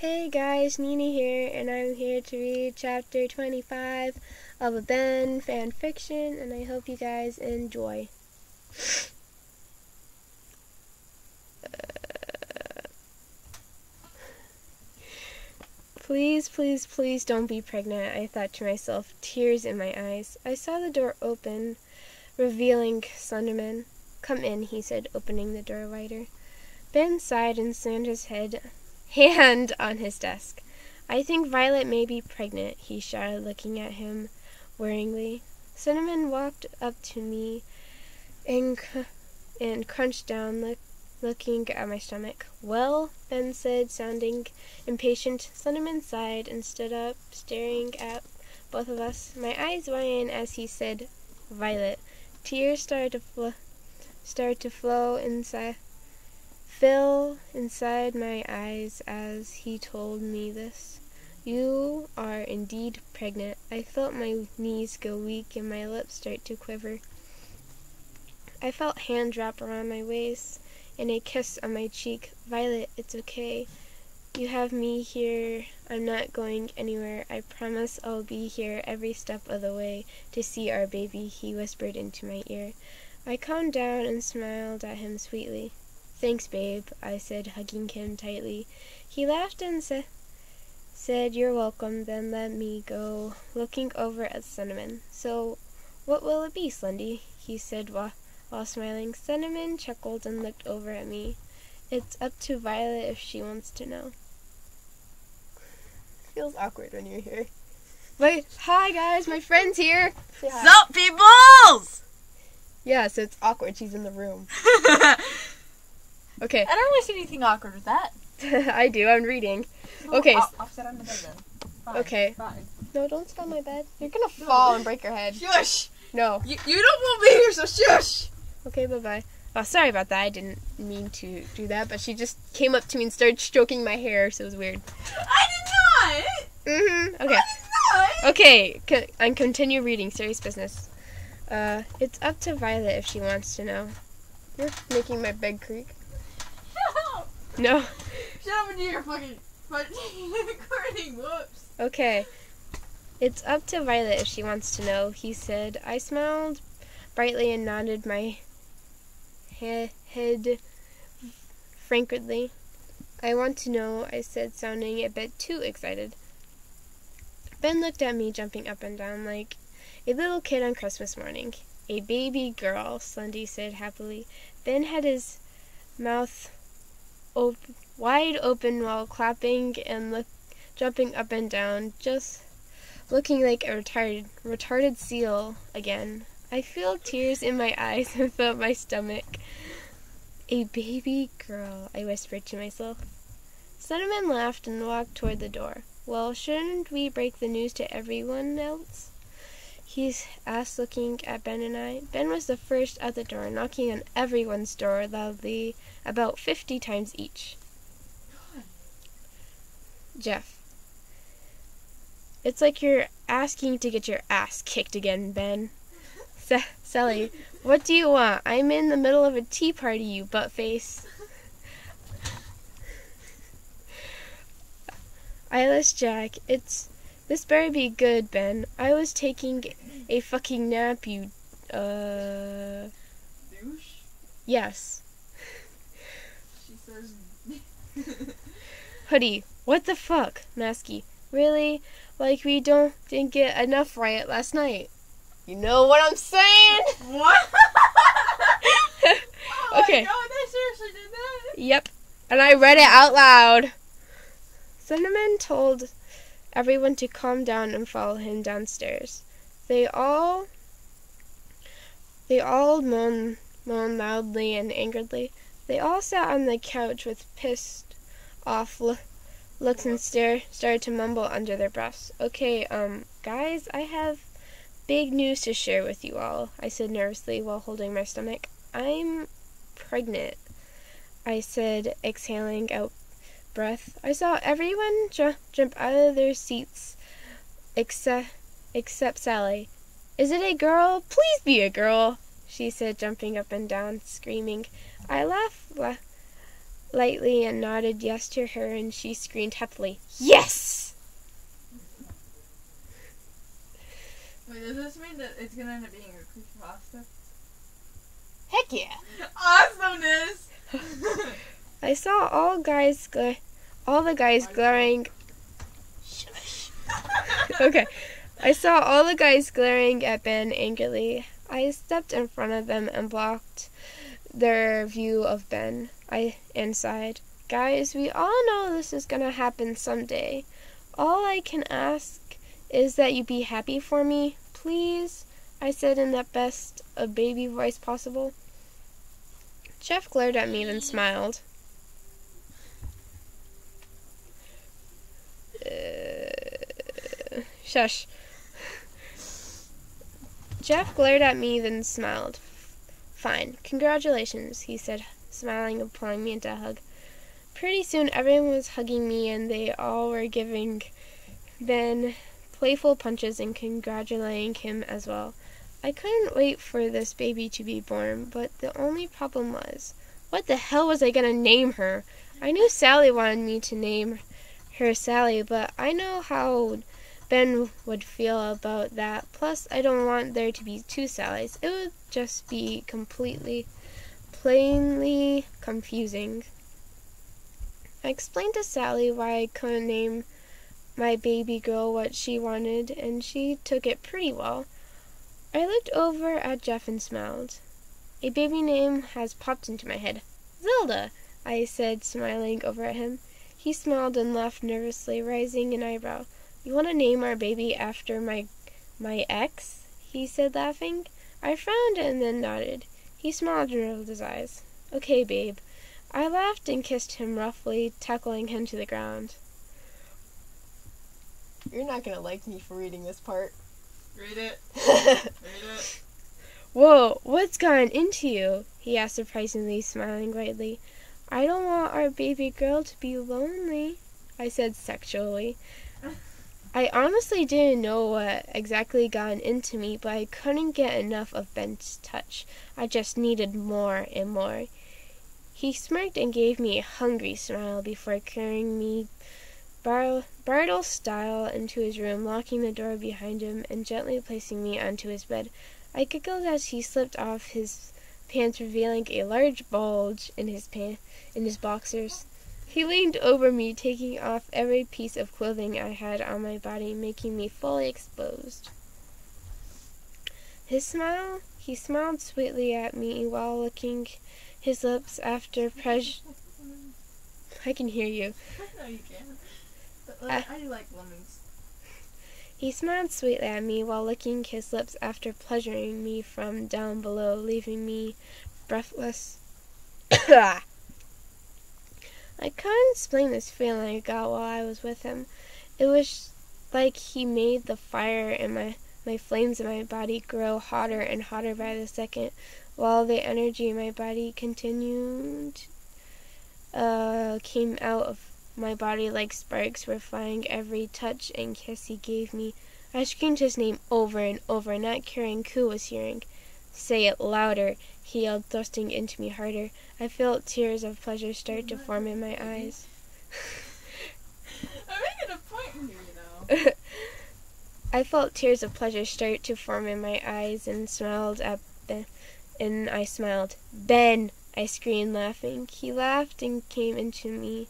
Hey guys, Nini here, and I'm here to read chapter 25 of a Ben fanfiction, and I hope you guys enjoy. Please, please, please don't be pregnant, I thought to myself, tears in my eyes. I saw the door open, revealing Slenderman. Come in, he said, opening the door wider. Ben sighed and slammed his hand on his desk. I think Violet may be pregnant, he shouted, looking at him worryingly. Cinnamon walked up to me and crunched down, looking at my stomach. Well, Ben said, sounding impatient. Cinnamon sighed and stood up, staring at both of us. My eyes widened as he said, Violet. Tears started to fill inside my eyes as he told me this. You are indeed pregnant. I felt my knees go weak and my lips start to quiver. I felt hand wrap around my waist and a kiss on my cheek. Violet, it's okay. You have me here. I'm not going anywhere. I promise I'll be here every step of the way to see our baby, he whispered into my ear. I calmed down and smiled at him sweetly. Thanks, babe, I said, hugging him tightly. He laughed and said, You're welcome, then let me go, looking over at Cinnamon. So, what will it be, Slendy? He said while smiling. Cinnamon chuckled and looked over at me. It's up to Violet if she wants to know. Feels awkward when you're here. Wait, hi guys, my friend's here. Sup, peoples? Yeah, so it's awkward. She's in the room. Okay. I don't really see anything awkward with that. I do. I'm reading. Okay. I'll sit on the bed then. Fine, okay. Fine. No, don't sit on my bed. You're gonna fall and break your head. Shush! No. You don't want me here, so shush! Okay, bye-bye. Oh, sorry about that. I didn't mean to do that, but she just came up to me and started stroking my hair, so it was weird. I did not! Mm-hmm. Okay. I did not! Okay. And continue reading. Serious business. It's up to Violet if she wants to know. You're making my bed creak. Shut up! No. Shut up and do your fucking recording. Whoops. Okay. It's up to Violet if she wants to know, he said. I smiled brightly and nodded my head frankly. I want to know, I said, sounding a bit too excited. Ben looked at me, jumping up and down like a little kid on Christmas morning. A baby girl, Slendy said happily. Ben had his mouth wide open while clapping and jumping up and down, just looking like a retarded seal again. I feel tears in my eyes and felt my stomach. A baby girl, I whispered to myself. Cinnamon laughed and walked toward the door. Well, shouldn't we break the news to everyone else? He asked, looking at Ben and I. Ben was the first at the door, knocking on everyone's door loudly, about 50 times each. Jeff. It's like you're asking to get your ass kicked again, Ben. Sally, what do you want? I'm in the middle of a tea party, you buttface. Eyeless Jack, this better be good, Ben. I was taking a fucking nap, you, Douche? Yes. She says... Hoodie, what the fuck? Masky, really? Like we didn't get enough right last night. You know what I'm saying? What? Okay. Oh my god, I seriously did that? Yep. And I read it out loud. Cinnamon told everyone to calm down and follow him downstairs. They all moaned loudly and angrily. They all sat on the couch with pissed off looks and started to mumble under their breaths. Okay, guys, I have big news to share with you all, I said nervously while holding my stomach. I'm pregnant, I said, exhaling out breath. I saw everyone jump out of their seats except Sally. Is it a girl? Please be a girl, she said, jumping up and down, screaming. I lightly and nodded yes to her, and she screamed happily, "Yes!" Wait, does this mean that it's gonna end up being a creepypasta? Heck yeah. Awesomeness! I saw all the guys glaring. Shush. Okay. I saw all the guys glaring at Ben angrily. I stepped in front of them and blocked their view of Ben. I sighed. Guys, we all know this is gonna happen someday. All I can ask is that you be happy for me, please, I said in the best of baby voice possible. Jeff glared at me, then smiled. Shush. Jeff glared at me, then smiled. Fine. Congratulations, he said, smiling and pulling me into a hug. Pretty soon, everyone was hugging me, and they all were giving Ben playful punches and congratulating him as well. I couldn't wait for this baby to be born, but the only problem was, what the hell was I going to name her? I knew Sally wanted me to name her Sally, but I know how Ben would feel about that. Plus, I don't want there to be two Sallys. It would just be plainly confusing. I explained to Sally why I couldn't name my baby girl what she wanted, and she took it pretty well. I looked over at Jeff and smiled. A baby name has popped into my head. Zelda, I said, smiling over at him. He smiled and laughed nervously, raising an eyebrow. You want to name our baby after my ex? He said, laughing. I frowned and then nodded. He smiled and rolled his eyes. Okay, babe. I laughed and kissed him roughly, tackling him to the ground. You're not gonna like me for reading this part. Read it. Read it. Whoa, what's gotten into you? He asked, surprisingly, smiling brightly. I don't want our baby girl to be lonely, I said sexually. I honestly didn't know what exactly got into me, but I couldn't get enough of Ben's touch. I just needed more and more. He smirked and gave me a hungry smile before carrying me bridal style into his room, locking the door behind him and gently placing me onto his bed. I giggled as he slipped off his pants, revealing a large bulge in his boxers. He leaned over me, taking off every piece of clothing I had on my body, making me fully exposed. He smiled sweetly at me while licking his lips after I can hear you. No, you can't. But, I like lemons. He smiled sweetly at me while licking his lips after pleasuring me from down below, leaving me breathless. I couldn't explain this feeling I got while I was with him. It was like he made the fire in my flames in my body grow hotter and hotter by the second, while the energy in my body came out of my body like sparks were flying every touch and kiss he gave me. I screamed his name over and over, not caring who was hearing. Say it louder, he yelled, thrusting into me harder. I felt tears of pleasure start to form in my eyes. I'm making a point here, you know. I felt tears of pleasure start to form in my eyes and smiled at Ben. And I smiled. Ben! I screamed, laughing. He laughed and came into me.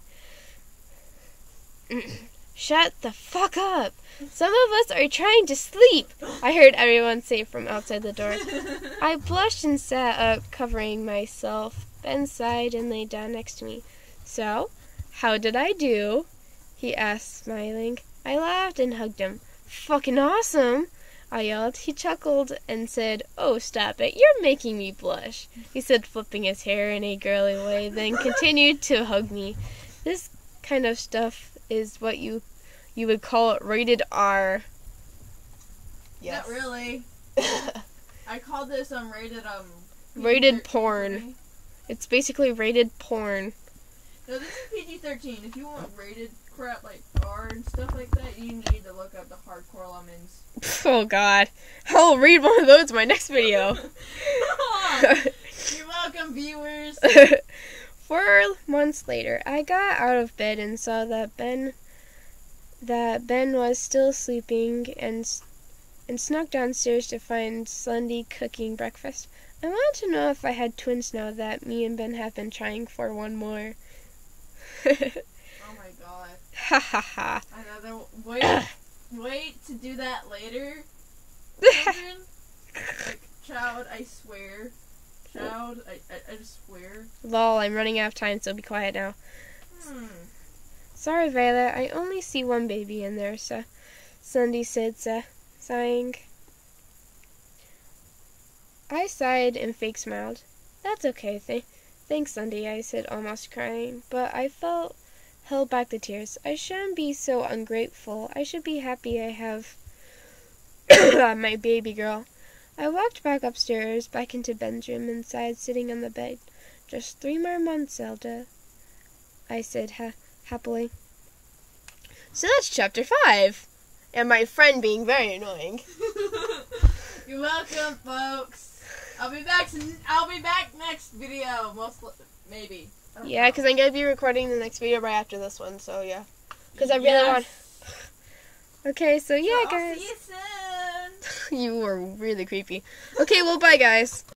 Shut the fuck up! Some of us are trying to sleep, I heard everyone say from outside the door. I blushed and sat up, covering myself. Ben sighed and lay down next to me. So, how did I do? He asked, smiling. I laughed and hugged him. Fucking awesome! I yelled. He chuckled and said, Oh, stop it, you're making me blush, he said, flipping his hair in a girly way, then continued to hug me. This kind of stuff is what you would call it rated R. Yes. Not really. I call this rated porn. It's basically rated porn. No, this is PG-13. If you want rated crap like R and stuff like that, you need to look up the hardcore lemons. Oh god. I'll read one of those in my next video. You're welcome, viewers. 4 months later, I got out of bed and saw that Ben was still sleeping and snuck downstairs to find Sunday cooking breakfast. I wanted to know if I had twins now that me and Ben have been trying for one more. Oh my god. Ha ha ha. Another wait to do that later. Children. Like, child, I swear. Child, I just swear. Lol, I'm running out of time, so be quiet now. Sorry, Violet, I only see one baby in there, so Sunday said, sighing. I sighed and fake smiled. That's okay, thanks, Sunday, I said, almost crying, but I held back the tears. I shouldn't be so ungrateful. I should be happy I have my baby girl. I walked back upstairs, back into Ben's room, and sighed, sitting on the bed. Just 3 more months, Zelda, I said happily. So that's chapter 5. And my friend being very annoying. You're welcome, folks. I'll be back next video, maybe. Yeah, because I'm going to be recording the next video right after this one, so yeah. Because I really want... Okay, so yeah, I'll guys. see you soon. You were really creepy. Okay, well, bye, guys.